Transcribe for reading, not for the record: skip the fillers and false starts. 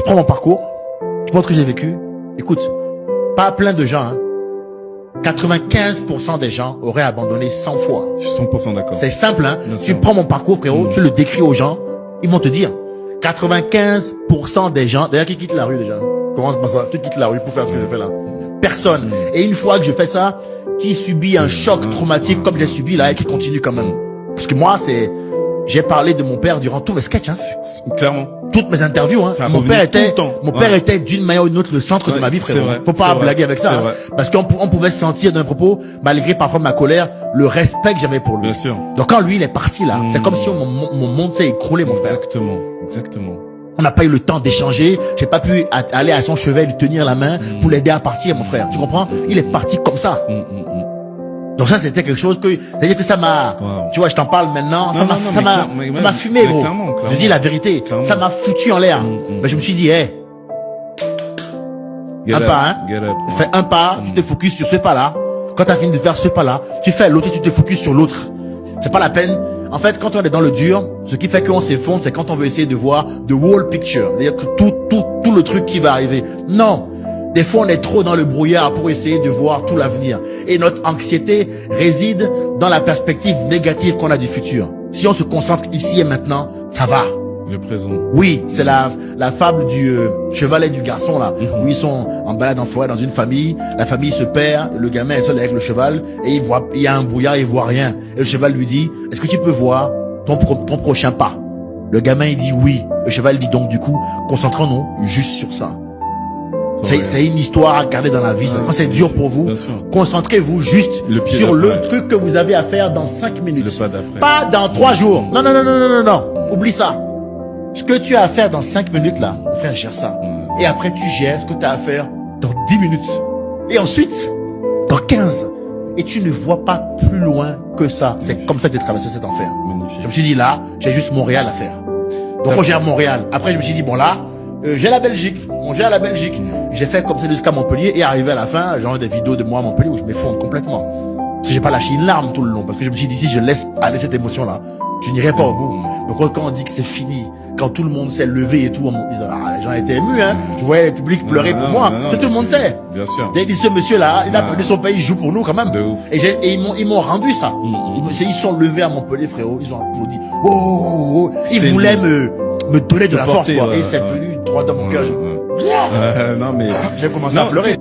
Tu prends mon parcours, tu vois ce que j'ai vécu. Écoute, pas plein de gens, hein. 95% des gens auraient abandonné 100 fois. Je suis 100% d'accord. C'est simple, hein. Bien Tu sûr. prends mon parcours, frérot, tu le décris aux gens, ils vont te dire. 95% des gens, d'ailleurs, qui quittent la rue déjà? Commence par ça. Qui quitte la rue pour faire ce que je fais là? Personne. Et une fois que je fais ça, qui subit un choc traumatique comme j'ai subi là et qui continue quand même. Parce que moi, j'ai parlé de mon père durant tous mes sketchs, hein. Clairement. Toutes mes interviews, hein. Ça Mon revenait père tout le était, temps. mon père était d'une manière ou d'une autre le centre de ma vie, c'est frérot. vrai, Faut pas c'est vrai, blaguer avec ça, c'est hein. vrai. Parce qu'on pouvait sentir d'un propos, malgré parfois ma colère, le respect que j'avais pour lui. Bien sûr. Donc quand lui, il est parti là, c'est comme si mon monde s'est écroulé, mon frère. Exactement. Exactement. On n'a pas eu le temps d'échanger. J'ai pas pu aller à son chevet, lui tenir la main pour l'aider à partir, mon frère. Tu comprends? Il est parti comme ça. Donc ça, c'était quelque chose que, c'est-à-dire que ça m'a, tu vois, je t'en parle maintenant, ça m'a fumé, gros. Clairement. Je dis la vérité. Clairement. Ça m'a foutu en l'air. Mais je me suis dit, hey, Get un up, pas, hein. Get up. Fais un pas, tu te focuses sur ce pas-là. Quand tu as fini de faire ce pas-là, tu fais l'autre et tu te focuses sur l'autre. C'est pas la peine. En fait, quand on est dans le dur, ce qui fait qu'on s'effondre, c'est quand on veut essayer de voir the whole picture. C'est-à-dire que tout le truc qui va arriver. Non. Des fois, on est trop dans le brouillard pour essayer de voir tout l'avenir. Et notre anxiété réside dans la perspective négative qu'on a du futur. Si on se concentre ici et maintenant, ça va. Le présent. Oui, c'est la fable du cheval et du garçon là, où ils sont en balade en forêt dans une famille, la famille se perd, le gamin est seul avec le cheval et il y a un brouillard, il voit rien. Et le cheval lui dit, est-ce que tu peux voir ton prochain pas? Le gamin il dit oui. Le cheval dit donc du coup, concentrons-nous juste sur ça. C'est une histoire à garder dans la vie. Quand c'est dur pour vous, concentrez-vous juste sur le truc que vous avez à faire dans 5 minutes. Le pas d'après. Pas dans 3 jours. Non. Oublie ça. Ce que tu as à faire dans 5 minutes là, mon frère, gère ça. Et après, tu gères ce que tu as à faire dans 10 minutes. Et ensuite, dans 15. Et tu ne vois pas plus loin que ça. C'est comme ça que j'ai traversé cet enfer. Magnifique. Je me suis dit là, j'ai juste Montréal à faire. Donc on gère Montréal. Après, je me suis dit, bon là, j'ai la Belgique. On gère la Belgique. J'ai fait comme ça jusqu'à Montpellier. Et arrivé à la fin, j'ai des vidéos de moi à Montpellier où je m'effondre complètement. Parce que j'ai pas lâché une larme tout le long. Parce que je me suis dit, si je laisse aller cette émotion-là, tu n'irais pas au bout. Donc quand on dit que c'est fini, quand tout le monde s'est levé et tout, les gens étaient émus, hein. Je voyais le public pleurer pour moi. Tout le monde sait. Bien sûr. Ils disent, ce monsieur-là, il a perdu son pays, il joue pour nous quand même. De ouf. Et ils m'ont rendu ça. Ils sont levés à Montpellier, frérot. Ils ont applaudi. Oh. Ils voulaient me donner de la force, quoi. Et c'est venu droit dans mon cœur. Non, mais. J'ai commencé à pleurer.